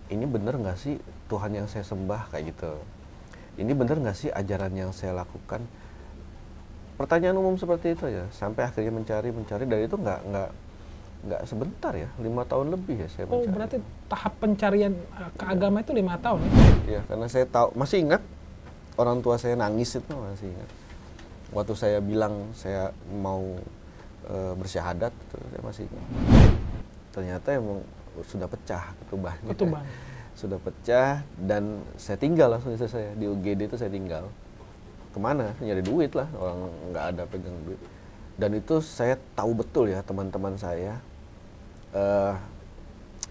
ini bener nggak sih Tuhan yang saya sembah kayak gitu, ini bener nggak sih ajaran yang saya lakukan, pertanyaan umum seperti itu ya, sampai akhirnya mencari dan itu nggak sebentar ya, 5 tahun lebih ya saya mencari. Oh, berarti tahap pencarian ke agama itu 5 tahun ya? Iya, karena saya tahu, masih ingat orang tua saya nangis itu, masih ingat waktu saya bilang saya mau bersyahadat itu, saya masih ingat. Ternyata emang sudah pecah ketubannya. Sudah pecah dan saya tinggal langsung istri saya di UGD itu. Saya tinggal kemana, nyari duit lah, orang nggak ada pegang duit. Dan itu saya tahu betul ya, teman-teman saya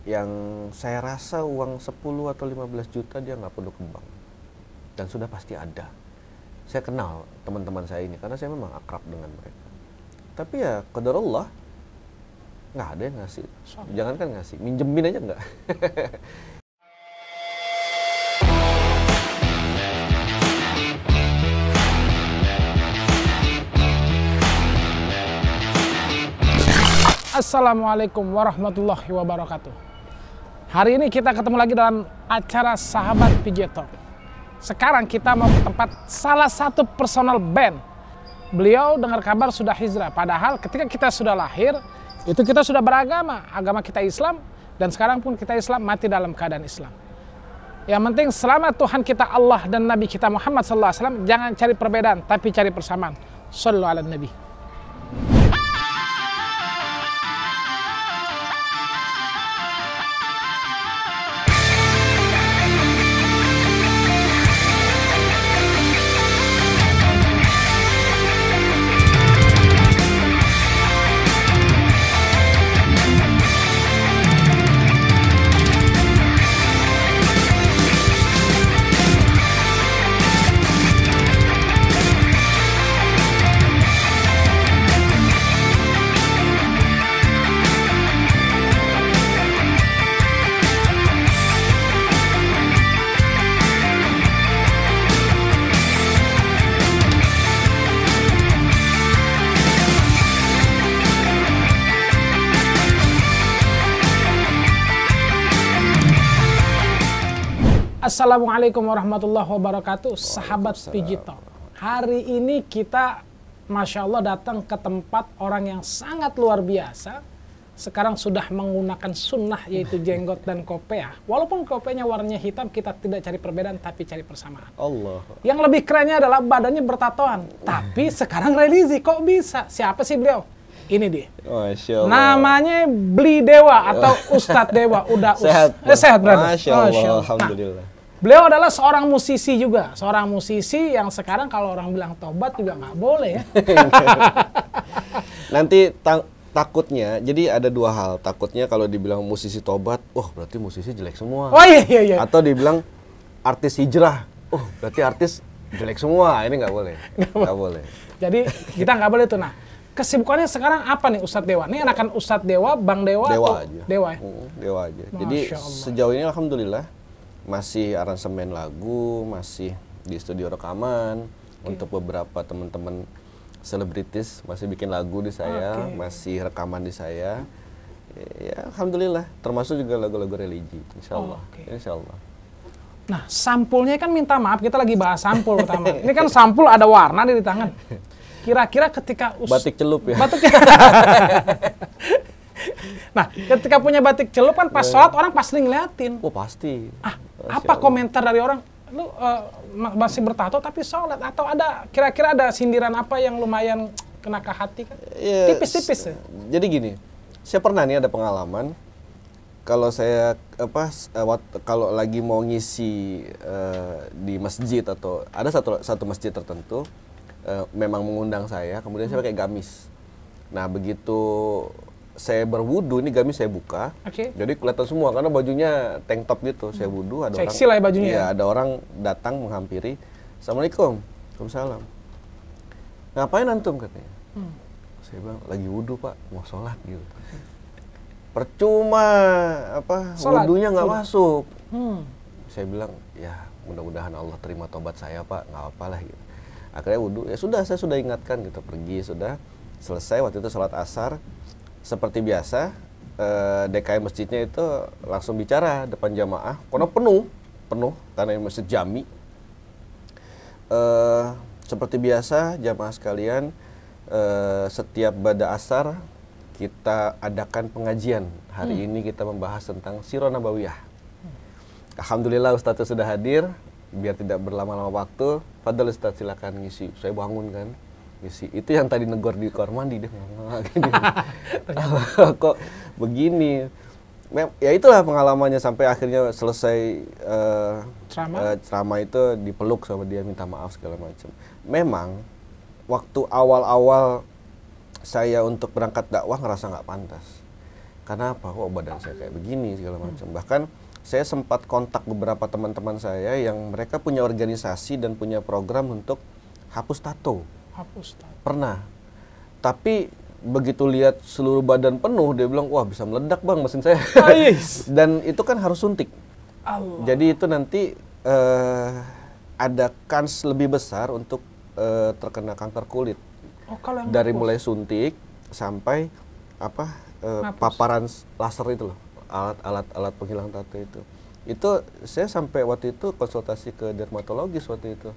yang saya rasa uang 10 atau 15 juta dia nggak perlu ke bank dan sudah pasti ada. Saya kenal teman-teman saya ini karena saya memang akrab dengan mereka. Tapi ya qadarullah, nggak ada yang ngasih. Jangankan ngasih, minjemin aja nggak. Assalamualaikum warahmatullahi wabarakatuh. Hari ini kita ketemu lagi dalam acara Sahabat PJ Talk. Sekarang kita mau ke tempat salah satu personal band. Beliau dengar kabar sudah hijrah. Padahal ketika kita sudah lahir, itu kita sudah beragama. Agama kita Islam, dan sekarang pun kita Islam, mati dalam keadaan Islam. Yang penting selama Tuhan kita Allah dan Nabi kita Muhammad SAW, jangan cari perbedaan, tapi cari persamaan. Shallu ala Nabi. Assalamualaikum warahmatullahi wabarakatuh, sahabat PJ Talk. Hari ini kita, Masya Allah, datang ke tempat orang yang sangat luar biasa. Sekarang sudah menggunakan sunnah, yaitu jenggot dan kopiah. Walaupun kopiahnya warnanya hitam, kita tidak cari perbedaan, tapi cari persamaan. Allah. Yang lebih kerennya adalah badannya bertatoan. Tapi sekarang religi, kok bisa? Siapa sih beliau? Ini dia. Masya Allah. Namanya Bli Dewa atau Ustadz Dewa. Udah sehat, sehat berarti. Masya Allah. Alhamdulillah. Nah, beliau adalah seorang musisi juga, seorang musisi yang sekarang kalau orang bilang tobat juga nggak boleh ya. Nanti takutnya, jadi ada dua hal. Takutnya kalau dibilang musisi tobat, wah berarti musisi jelek semua. Oh iya. Atau dibilang artis hijrah, oh berarti artis jelek semua. Ini nggak boleh. Nggak boleh. Jadi kita nggak boleh tuh. Nah, kesibukannya sekarang apa nih Ustadz Dewa? Ini anak Ustadz Dewa, Bang Dewa, Dewa atau aja. Dewa ya? Dewa aja. Jadi Masya Allah. sejauh ini alhamdulillah masih aransemen lagu, masih di studio rekaman untuk beberapa teman-teman selebritis, masih bikin lagu di saya, masih rekaman di saya. Ya alhamdulillah, termasuk juga lagu-lagu religi, insya Allah. Insya Allah. Nah, sampulnya kan minta maaf, kita lagi bahas sampul pertama. Ini kan sampul ada warna di tangan. Kira-kira ketika batik celup ya. Batik. Nah, ketika punya batik celup kan pas sholat orang pasti ngeliatin. Oh pasti. Apa komentar dari orang? Lu masih bertato tapi sholat, atau ada kira-kira ada sindiran apa yang lumayan kena ke hati kan? Ya, tipis-tipis ya. Jadi gini, saya pernah nih ada pengalaman kalau saya kalau lagi mau ngisi di masjid atau ada satu masjid tertentu memang mengundang saya, kemudian saya pakai gamis. Nah begitu saya berwudu, ini gamis saya buka, jadi kelihatan semua karena bajunya tank top gitu. Saya wudu, ada seksi orang, lah ya bajunya. Iya, ada orang datang menghampiri, Assalamualaikum, Waalaikumsalam. Ngapain antum katanya? Saya bilang lagi wudu pak, mau sholat gitu. Percuma wudunya nggak masuk. Saya bilang ya mudah-mudahan Allah terima tobat saya pak, nggak apa-apa lah gitu. Akhirnya wudu, ya sudah saya sudah ingatkan gitu, pergi sudah selesai waktu itu sholat asar. Seperti biasa, DKM masjidnya itu langsung bicara depan jamaah, karena penuh karena ini masjid Jami. Seperti biasa jamaah sekalian, setiap bada asar kita adakan pengajian. Hari ini kita membahas tentang Sirah Nabawiyah. Alhamdulillah Ustadz sudah hadir. Biar tidak berlama-lama waktu, Fadal Ustadz silakan ngisi. Saya bangun kan, ngisi. Itu yang tadi negor di kamar mandi dia gini. Kok begini? Ya itulah pengalamannya sampai akhirnya selesai ceramah itu dipeluk sama dia, minta maaf segala macam. Memang waktu awal-awal saya untuk berangkat dakwah ngerasa nggak pantas. Karena apa? Kok badan saya kayak begini segala macam. Bahkan saya sempat kontak beberapa teman-teman saya yang mereka punya organisasi dan punya program untuk hapus tato. Pernah. Tapi begitu lihat seluruh badan penuh, dia bilang, wah bisa meledak bang mesin saya. Dan itu kan harus suntik. Jadi itu nanti ada kans lebih besar untuk terkena kanker kulit. Dari mulai suntik sampai paparan laser itu loh. Alat penghilang tato itu saya sampai waktu itu konsultasi ke dermatologis waktu itu,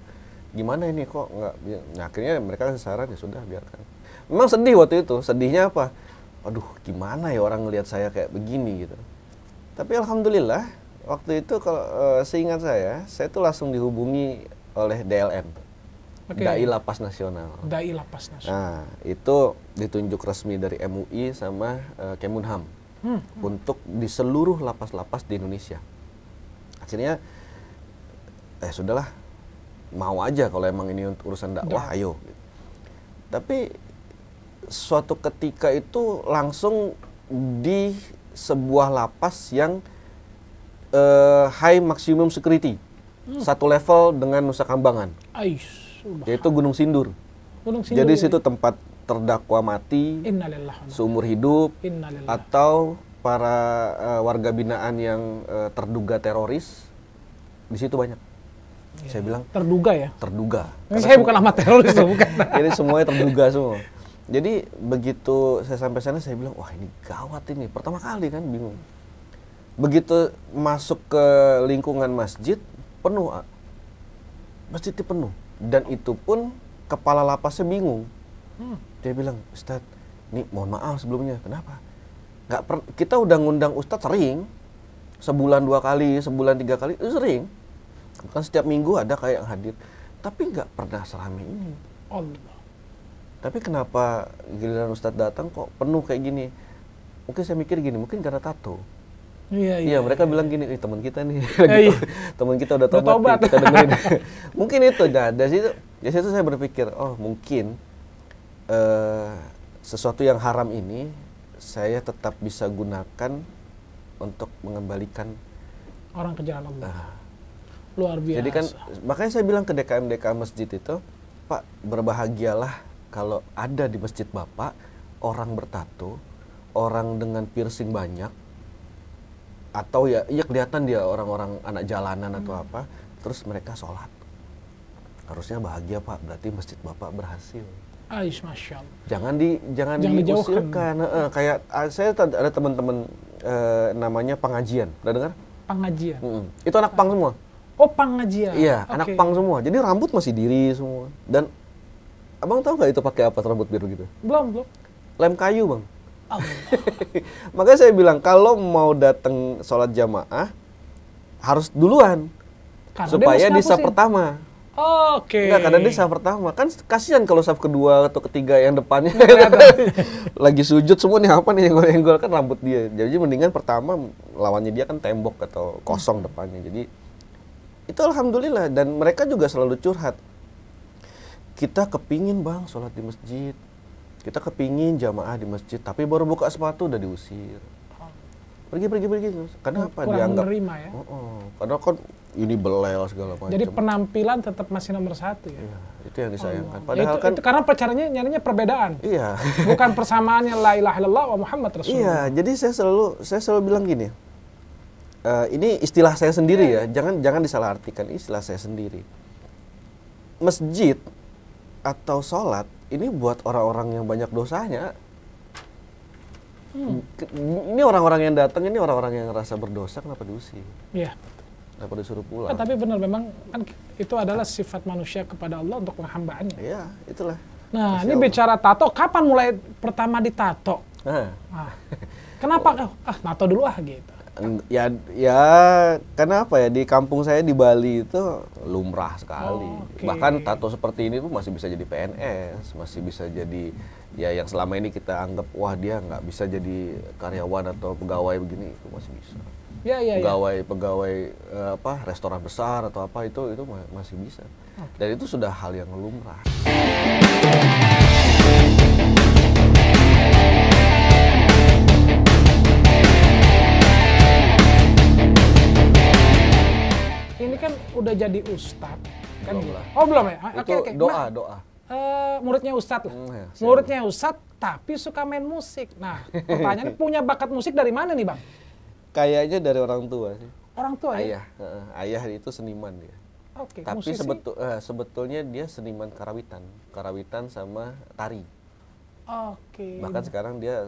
gimana ini kok nggak, nah, akhirnya mereka kasih saran, ya sudah biarkan. Memang sedih waktu itu, sedihnya apa, aduh gimana ya orang ngelihat saya kayak begini gitu. Tapi alhamdulillah waktu itu kalau seingat saya tuh langsung dihubungi oleh DLN, Dai Lapas Nasional. Nah itu ditunjuk resmi dari MUI sama Kemenham. Untuk di seluruh lapas-lapas di Indonesia. Akhirnya sudahlah, mau aja kalau emang ini untuk urusan dakwah, ayo. Tapi suatu ketika itu langsung di sebuah lapas yang high maximum security, satu level dengan Nusa Kambangan, yaitu Gunung Sindur. Jadi situ tempat terdakwa mati, seumur hidup, atau para warga binaan yang terduga teroris, di situ banyak. Saya bilang terduga ya? Terduga. Saya bukan amat teroris tuh, bukan. Jadi semuanya terduga semua. Jadi begitu saya sampai sana, saya bilang, wah ini gawat ini. Pertama kali kan bingung. Begitu masuk ke lingkungan masjid, penuh. Masjidnya penuh. Dan itu pun kepala lapasnya bingung. Dia bilang, Ustadz, nih mohon maaf sebelumnya, kenapa? Kita udah ngundang Ustadz sering, sebulan 2 kali, sebulan 3 kali, itu sering. Kan setiap minggu ada kayak yang hadir, tapi nggak pernah selama ini. Allah. Tapi kenapa giliran Ustadz datang kok penuh kayak gini? Mungkin saya mikir gini, mungkin karena tato. Iya, mereka bilang gini, teman kita nih, teman kita udah tobat. Kita dengerin. Mungkin itu, nah, dari situ saya berpikir, oh mungkin sesuatu yang haram ini saya tetap bisa gunakan untuk mengembalikan orang ke jalan Allah. Luar biasa. Jadi kan makanya saya bilang ke DKM masjid itu, Pak, berbahagialah kalau ada di masjid Bapak orang bertato, orang dengan piercing banyak, atau ya kelihatan dia orang-orang anak jalanan atau apa, terus mereka sholat. Harusnya bahagia Pak, berarti masjid Bapak berhasil. Masya Allah. Jangan diusilkan. Kayak saya ada teman-teman namanya pengajian, pernah dengar? Pengajian. Itu anak pang semua. Oh, pengajian. Iya, anak pang semua. Jadi rambut masih diri semua. Dan abang tahu nggak itu pakai apa rambut biru gitu? Belum. Lem kayu bang. Allah. Makanya saya bilang kalau mau datang sholat jamaah harus duluan, karena supaya di saf pertama. Enggak, karena di saf pertama. Kan kasihan kalau saf kedua atau ketiga yang depannya lagi sujud semua nih, apa nih yenggol-yenggol, kan rambut dia. Jadi mendingan pertama lawannya dia kan tembok atau kosong depannya. Jadi itu alhamdulillah, dan mereka juga selalu curhat. Kita kepingin bang sholat di masjid, kita kepingin jamaah di masjid, tapi baru buka sepatu udah diusir. Pergi. Karena apa? Dianggap menerima ya. Karena kan ini belel segala macam. Jadi penampilan tetap masih nomor 1 ya. Iya, itu yang disayangkan. Padahal itu karena pacarnya nyarinya perbedaan. Iya. Bukan persamaannya la ilaha illallah wa Muhammad Rasulullah. Iya, jadi saya selalu bilang gini. Ini istilah saya sendiri ya. Jangan disalahartikan, istilah saya sendiri. Masjid atau sholat ini buat orang-orang yang banyak dosanya. Ini orang-orang yang datang, ini orang-orang yang ngerasa berdosa, kenapa diusir? Iya. Kenapa disuruh pulang? Tapi benar memang kan itu adalah sifat manusia kepada Allah untuk penghambaannya. Iya, itulah. Nah, Masya ini Allah. bicara tato, kapan mulai pertama ditato? Nah, Kenapa? Nato dulu gitu. ya karena apa ya, di kampung saya di Bali itu lumrah sekali. Oke. Bahkan tato seperti ini tuh masih bisa jadi PNS, masih bisa jadi ya yang selama ini kita anggap wah dia nggak bisa jadi karyawan atau pegawai begini, itu masih bisa. Ya. Pegawai apa restoran besar atau apa itu masih bisa. Dan itu sudah hal yang lumrah. Ini kan udah jadi ustadz kan Belum gitu. lah. Oh belum ya? Itu Oke. doa. Muridnya ustadz lah. Ya, siap. Muridnya ustadz tapi suka main musik. Nah, pertanyaannya punya bakat musik dari mana nih, Bang? Kayaknya dari orang tua sih. Orang tua ya? Ayah itu seniman dia. Oke, Tapi musisi. sebetulnya dia seniman karawitan sama tari. Oke. Bahkan sekarang dia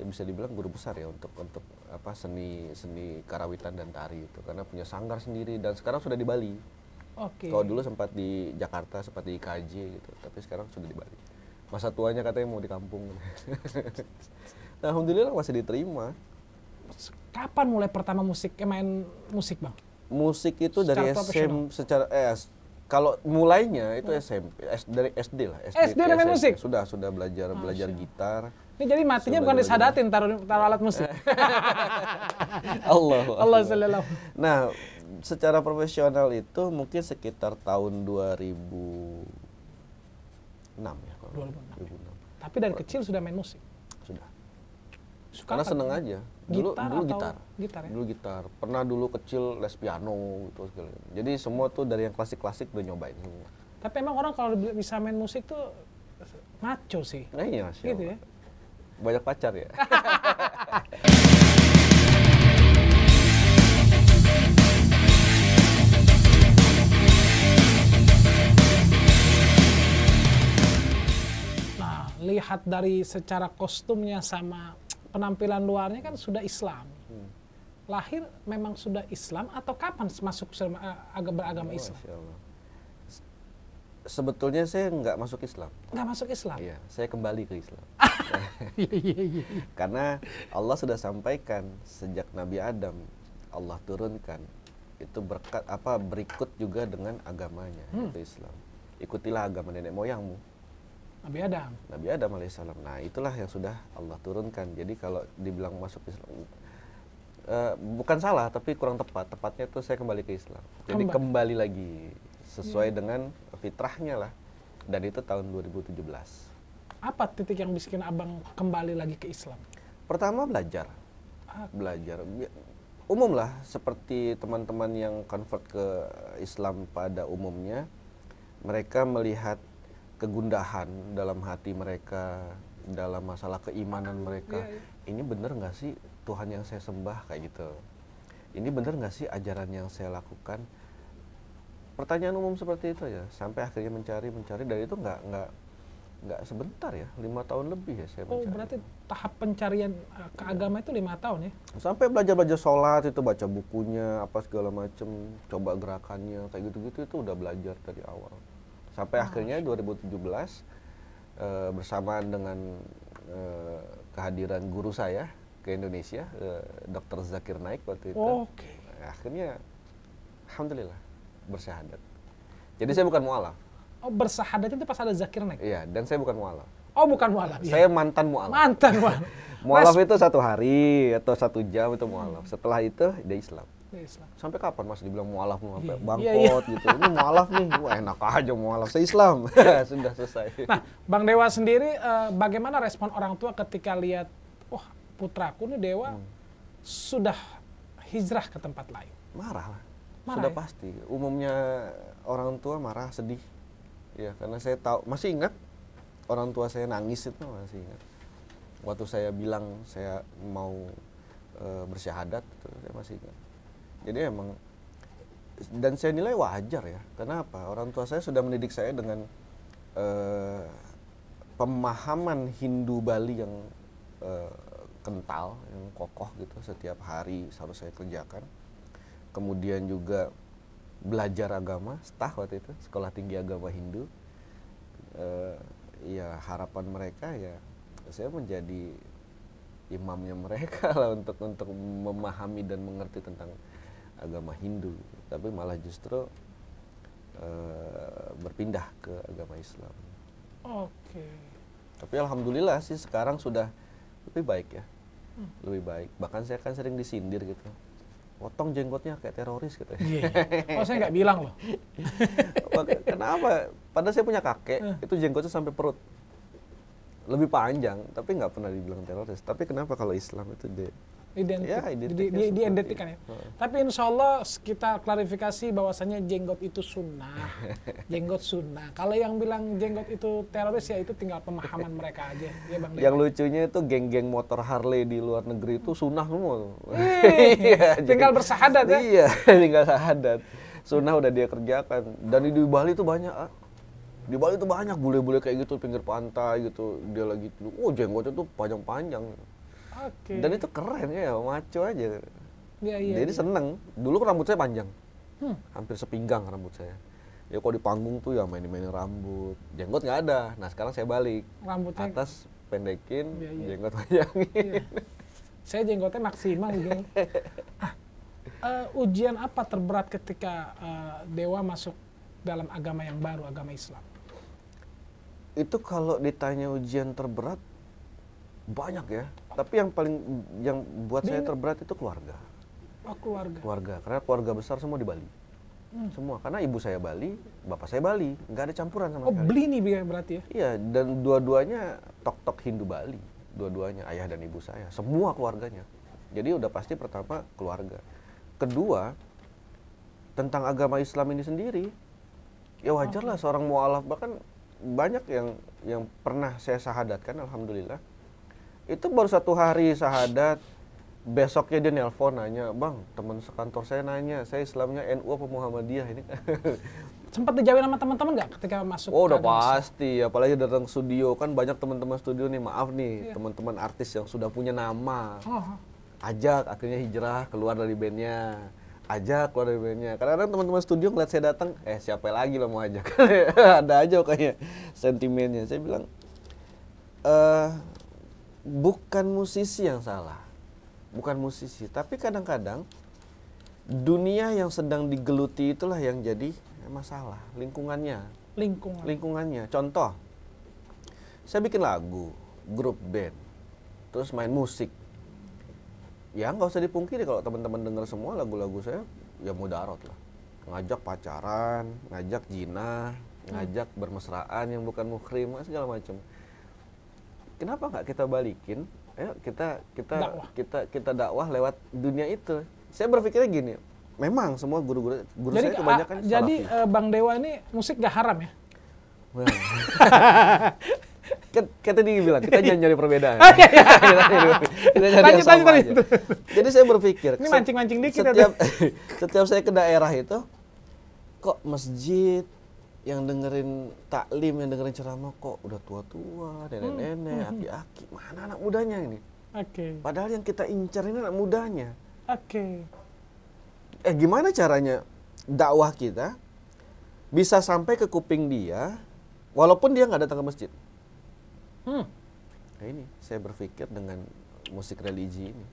bisa dibilang guru besar ya untuk apa seni karawitan dan tari itu, karena punya sanggar sendiri dan sekarang sudah di Bali. Oke. Kalau dulu sempat di Jakarta, sempat di IKJ gitu, tapi sekarang sudah di Bali. Masa tuanya katanya mau di kampung. Nah, alhamdulillah masih diterima. Kapan mulai pertama main musik, Bang? Musik itu Secara dari profesional? kalau mulainya itu SMP, dari SD lah. SD udah main SMP. musik? Sudah belajar gitar. Ini jadi matinya bukan disadatin taruh alat musik. Allah sallallahu. Nah, secara profesional itu mungkin sekitar tahun 2006 ya kalau 2006. Tapi dari kecil sudah main musik. Sudah. Suka Karena apa? seneng aja. Dulu Gitar. gitar. Ya? Dulu gitar. Pernah dulu kecil les piano gitu segala. Jadi semua tuh dari yang klasik-klasik udah nyobain semua. Tapi emang orang kalau bisa main musik tuh maco sih. Nah, iya, Masya Gitu Allah. ya. Banyak pacar ya. Nah, lihat dari secara kostumnya sama penampilan luarnya kan sudah Islam. Lahir memang sudah Islam atau kapan masuk beragama Islam? Masya Allah. Sebetulnya saya nggak masuk Islam. Nggak masuk Islam? Iya, saya kembali ke Islam. Iya. Karena Allah sudah sampaikan sejak Nabi Adam Allah turunkan itu berikut juga dengan agamanya yaitu Islam. Ikutilah agama nenek moyangmu. Nabi Adam alaihissalam. Nah, itulah yang sudah Allah turunkan. Jadi kalau dibilang masuk Islam bukan salah tapi kurang tepat. Tepatnya itu saya kembali ke Islam. Jadi kembali lagi sesuai dengan fitrahnya lah. Dan itu tahun 2017. Apa titik yang bikin abang kembali lagi ke Islam? Pertama belajar. Umum lah seperti teman-teman yang convert ke Islam pada umumnya. Mereka melihat kegundahan dalam hati mereka, dalam masalah keimanan mereka. Ini benar nggak sih Tuhan yang saya sembah kayak gitu? Ini benar nggak sih ajaran yang saya lakukan? Pertanyaan umum seperti itu ya. Sampai akhirnya mencari dan itu nggak sebentar ya, 5 tahun lebih ya saya mencari. Oh, berarti tahap pencarian ke agama itu 5 tahun ya? Sampai belajar sholat itu, baca bukunya, apa segala macem, coba gerakannya, kayak gitu-gitu itu udah belajar dari awal. Sampai akhirnya 2017 bersamaan dengan kehadiran guru saya ke Indonesia, Dr. Zakir Naik waktu itu. Oke. Akhirnya, alhamdulillah bersyahadat. Jadi saya bukan mu'alaf. Oh, bersahadat itu pas ada Zakir Naik? Iya, dan saya bukan mu'alaf. Oh, bukan mu'alaf. Saya mantan mu'alaf. Mantan mu'alaf. Mu'alaf itu 1 hari atau 1 jam itu mu'alaf. Setelah itu dia Islam. Islam. Sampai kapan masih dibilang mu'alaf sampai Iya. bangkot gitu. Ini mu'alaf nih. Wah, enak aja mu'alaf. Saya Islam. Sudah selesai. Nah, Bang Dewa sendiri bagaimana respon orang tua ketika lihat wah, putraku nih Dewa sudah hijrah ke tempat lain? Marah lah. Marah Sudah ya? pasti. Umumnya orang tua marah, sedih. Ya, karena saya tahu, masih ingat orang tua saya nangis itu, masih ingat. Waktu saya bilang saya mau bersyahadat, itu saya masih ingat. Jadi emang, dan saya nilai wajar ya. Kenapa? Orang tua saya sudah mendidik saya dengan pemahaman Hindu Bali yang kental, yang kokoh gitu, setiap hari harus saya kerjakan. Kemudian juga belajar agama, waktu itu sekolah tinggi agama Hindu. Ya harapan mereka ya saya menjadi imamnya mereka lah untuk memahami dan mengerti tentang agama Hindu. Tapi malah justru berpindah ke agama Islam. Oke. Tapi alhamdulillah sih sekarang sudah lebih baik ya, lebih baik. Bahkan saya kan sering disindir gitu, potong jenggotnya kayak teroris gitu. Oh saya nggak bilang loh. Kenapa? Padahal saya punya kakek, itu jenggotnya sampai perut, lebih panjang, tapi nggak pernah dibilang teroris. Tapi kenapa kalau Islam itu diidentikan ya. Tapi insya Allah kita klarifikasi bahwasanya jenggot itu sunnah. Jenggot sunnah. Kalau yang bilang jenggot itu teroris ya itu tinggal pemahaman mereka aja. Ya, Bang yang lucunya itu geng-geng motor Harley di luar negeri itu sunnah semua. Tinggal bersahadat ya. Iya, tinggal syahadat. Sunnah udah dia kerjakan. Dan di Bali itu banyak. Di Bali itu banyak bule-bule kayak gitu pinggir pantai gitu. Dia lagi jenggotnya tuh panjang-panjang. Okay. Dan itu keren ya, maco aja. Jadi seneng. Dulu kan rambut saya panjang, hampir sepinggang rambut saya. Ya kalau di panggung tuh ya mainin rambut, jenggot nggak ada. Nah sekarang saya balik, rambutnya atas pendekin, jenggot panjangin. Saya jenggotnya maksimal gitu. Ujian apa terberat ketika Dewa masuk dalam agama yang baru, agama Islam? Itu kalau ditanya ujian terberat, banyak ya. Tapi yang buat saya terberat itu keluarga. Oh, keluarga. Keluarga, karena keluarga besar semua di Bali. Semua, karena ibu saya Bali, bapak saya Bali, nggak ada campuran sama sekali. Oh, beli nih berarti ya? Iya, dan dua-duanya tok-tok Hindu Bali. Dua-duanya, ayah dan ibu saya, semua keluarganya. Jadi udah pasti pertama keluarga. Kedua, tentang agama Islam ini sendiri, ya wajarlah seorang mu'alaf, bahkan banyak yang pernah saya syahadatkan, alhamdulillah. Itu baru 1 hari syahadat, besoknya dia nelpon nanya, "Bang, teman sekantor saya nanya, saya Islamnya NU apa Muhammadiyah ini?" Sempat dijawab sama teman-teman nggak ketika masuk? Oh, udah pasti, apalagi datang studio, kan banyak teman-teman studio nih, maaf nih, teman-teman artis yang sudah punya nama. Ajak, akhirnya hijrah, keluar dari bandnya. Keluar dari bandnya. Kadang-kadang teman-teman studio ngeliat saya datang, siapa lagi lo mau ajak? Ada aja kayaknya sentimennya. Saya bilang, bukan musisi yang salah, bukan musisi, tapi kadang-kadang dunia yang sedang digeluti itulah yang jadi masalah, lingkungannya. Contoh, saya bikin lagu, grup band, terus main musik. Ya nggak usah dipungkiri kalau teman-teman dengar semua lagu-lagu saya, ya mudarat lah. Ngajak pacaran, ngajak zina, ngajak bermesraan yang bukan muhrim, segala macam. Kenapa nggak kita balikin? Ayo kita dakwah lewat dunia itu. Saya berpikirnya gini, memang semua guru saya kebanyakan salafi. Jadi Bang Dewa ini musik gak haram ya? Kan tadi bilang kita jangan nyari perbedaan. Kita nyari yang sama aja. Jadi saya berpikir, ini mancing-mancing dikit. Setiap saya ke daerah itu, kok masjid yang dengerin taklim, yang dengerin ceramah kok udah tua-tua, nenek-nenek, aki-aki, mana anak mudanya ini? Padahal yang kita incar ini anak mudanya. Gimana caranya dakwah kita bisa sampai ke kuping dia, walaupun dia nggak datang ke masjid? Nah ini saya berpikir dengan musik religi ini,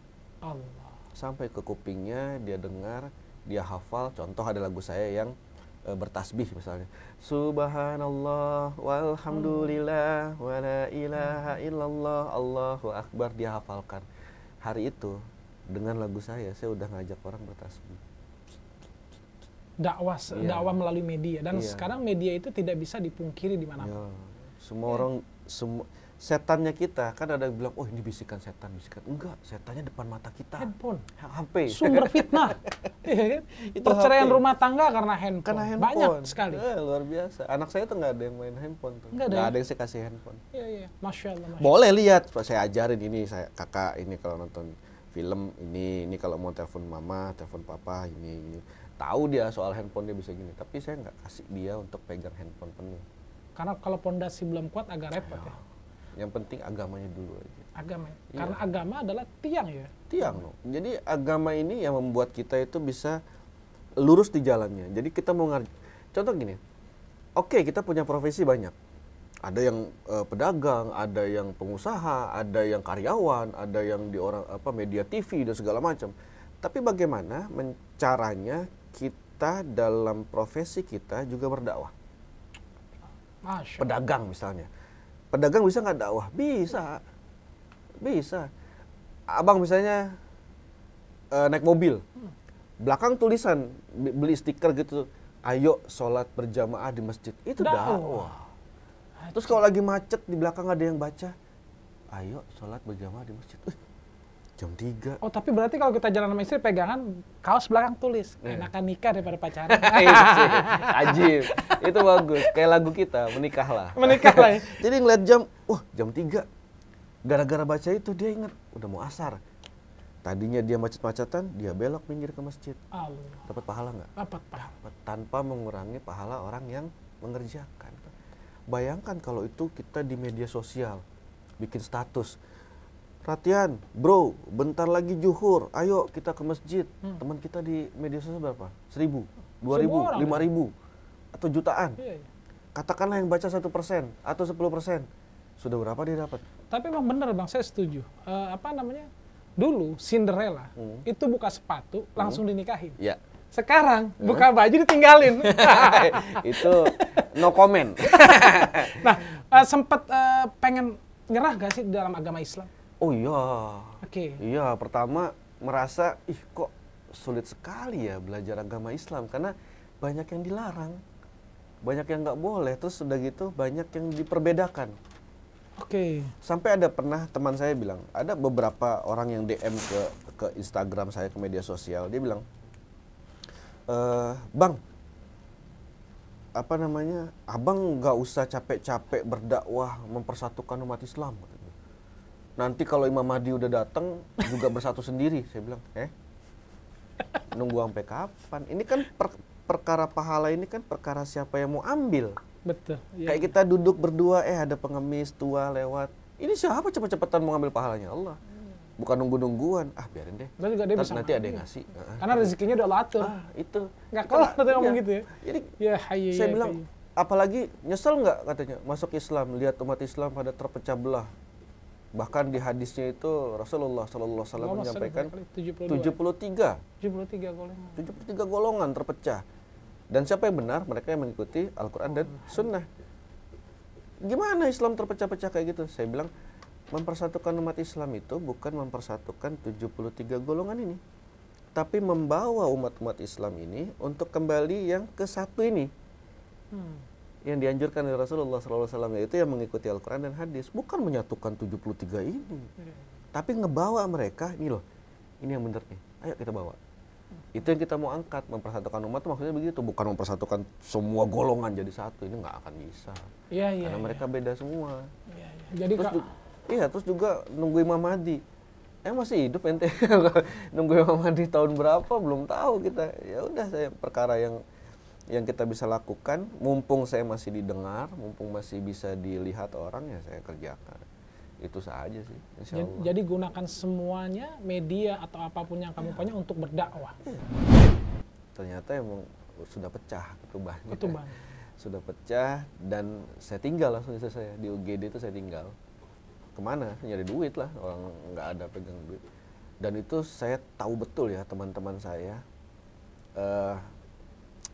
sampai ke kupingnya, dia dengar, dia hafal. Contoh ada lagu saya yang bertasbih misalnya, Subhanallah walhamdulillah wala ilaha illallah Allahu akbar, dia hafalkan. Hari itu dengan lagu saya udah ngajak orang bertasbih. Dakwah melalui media, dan sekarang media itu tidak bisa dipungkiri di mana-mana. Semua orang, setannya kita kan ada yang bilang, oh ini bisikan setan. Enggak, setannya depan mata kita. Handphone, HP, sumber fitnah. Perceraian rumah tangga karena handphone. Banyak sekali. Luar biasa. Anak saya tuh nggak ada yang main handphone tuh. Nggak ada yang saya kasih handphone. Iya, masya Allah. Boleh lihat, saya ajarin ini, kakak ini kalau nonton film ini kalau mau telepon mama, telepon papa, ini. Tahu dia soal handphone, dia bisa gini. Tapi saya nggak kasih dia untuk pegang handphone penuh. Karena kalau pondasi belum kuat agak repot ya. Yang penting agamanya dulu aja. Agama. Iya. Karena agama adalah tiang ya. Tiang, no. Jadi agama ini yang membuat kita itu bisa lurus di jalannya. Jadi kita mau contoh gini, oke, kita punya profesi banyak. Ada yang pedagang, ada yang pengusaha, ada yang karyawan, ada yang di media TV dan segala macam. Tapi bagaimana caranya kita dalam profesi kita juga berdakwah? Pedagang misalnya. Pedagang bisa nggak dakwah? Bisa. Bisa. Abang misalnya naik mobil. Belakang tulisan, beli stiker gitu. Ayo sholat berjamaah di masjid. Itu dakwah. Terus kalau lagi macet di belakang ada yang baca. Ayo sholat berjamaah di masjid. Jam 3. Oh, tapi berarti kalau kita jalan sama istri pegangan, kaos belakang tulis. Enakan nikah daripada pacaran. Ajib. Itu bagus. Kayak lagu kita, menikahlah. Menikahlah ya. Jadi ngeliat jam, jam 3. Gara-gara baca itu dia ingat, udah mau asar. Tadinya dia macet-macetan, dia belok minggir ke masjid. Allah. Dapat pahala nggak? Dapat pahala. Tanpa mengurangi pahala orang yang mengerjakan. Bayangkan kalau itu kita di media sosial, bikin status. Perhatian, bro, bentar lagi zuhur, ayo kita ke masjid. Teman kita di media sosial berapa? 1.000, 2.000, 5.000, atau jutaan. Iya. Katakanlah yang baca 1% atau 10%. Sudah berapa dia dapat? Tapi memang benar Bang, saya setuju. Dulu Cinderella itu buka sepatu langsung dinikahin. Ya. Sekarang buka baju ditinggalin. Itu no comment. Nah, sempat pengen nyerah gak sih dalam agama Islam? Oh iya. Oke. Iya, pertama merasa, kok sulit sekali ya belajar agama Islam. Karena banyak yang dilarang, banyak yang nggak boleh, terus udah gitu banyak yang diperbedakan. Oke. Sampai ada pernah teman saya bilang, ada beberapa orang yang DM ke Instagram saya, ke media sosial, dia bilang, Bang, abang nggak usah capek-capek berdakwah mempersatukan umat Islam. Nanti kalau Imam Mahdi udah datang juga bersatu sendiri. Saya bilang, nunggu sampai kapan? Ini kan perkara pahala ini kan perkara siapa yang mau ambil. Betul. Ya. Kayak kita duduk berdua, ada pengemis tua lewat. Ini siapa cepet-cepetan mau ngambil pahalanya? Allah. Bukan nunggu-nungguan. Biarin deh. Juga dia bisa nanti ada yang ngasih. Karena rezekinya udah Allah atur. Itu. Nggak kalah nanti ngomong gitu ya. Jadi ya, saya bilang, apalagi nyesel nggak katanya masuk Islam, lihat umat Islam pada terpecah belah. Bahkan di hadisnya itu Rasulullah SAW menyampaikan 73 golongan terpecah. Dan siapa yang benar? Mereka yang mengikuti Al-Quran dan Sunnah. Gimana Islam terpecah-pecah kayak gitu? Saya bilang, mempersatukan umat Islam itu bukan mempersatukan 73 golongan ini, tapi membawa umat-umat Islam ini untuk kembali yang ke satu ini. Yang dianjurkan oleh Rasulullah SAW, yaitu yang mengikuti Al-Quran dan hadis. Bukan menyatukan 73 ini, tapi ngebawa mereka, ini loh, ini yang benar nih, ayo kita bawa. Itu yang kita mau angkat. Mempersatukan umat itu maksudnya begitu, bukan mempersatukan semua golongan jadi satu. Ini nggak akan bisa. Karena mereka beda semua. Jadi terus juga nunggu Imam Mahdi. Masih hidup ente. Nunggu Imam Mahdi tahun berapa belum tahu kita. Ya udah, saya perkara yang kita bisa lakukan, mumpung saya masih didengar, mumpung masih bisa dilihat orang, ya saya kerjakan. Itu saja sih, insya Allah. Jadi gunakan semuanya, media atau apapun yang kamu punya untuk berdakwah. Ternyata emang sudah pecah ketubannya. Sudah pecah, dan saya tinggal langsung istri saya. Di UGD itu saya tinggal. Kemana? Nyari duit lah, orang nggak ada pegang duit. Dan itu saya tahu betul ya, teman-teman saya,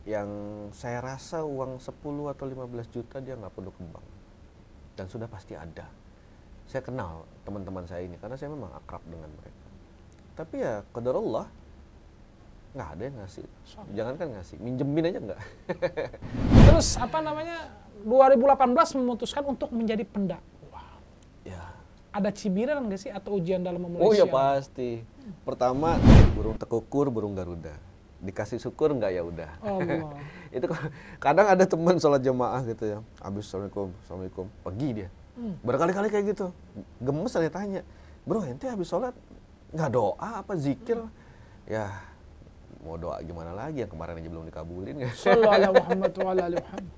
yang saya rasa uang 10 atau 15 juta dia nggak perlu ke bank. Dan sudah pasti ada. Saya kenal teman-teman saya ini karena saya memang akrab dengan mereka. Tapi ya qadarullah, nggak ada yang ngasih. Jangankan ngasih, minjemin aja nggak. Terus 2018 memutuskan untuk menjadi pendakwah. Ya. Ada cibiran nggak sih atau ujian dalam memulai? Oh ya pasti. Pertama, burung tekukur, burung Garuda. Dikasih syukur nggak, ya udah. Allah. Itu kadang ada teman sholat jamaah gitu ya. Habis assalamualaikum, pergi dia. Berkali-kali kayak gitu. Gemes saya tanya, bro, ente habis sholat nggak doa apa zikir? Ya mau doa gimana lagi, yang kemarin aja belum dikabulin. Sallallahu alaihi Muhammad wa ala alihi Muhammad.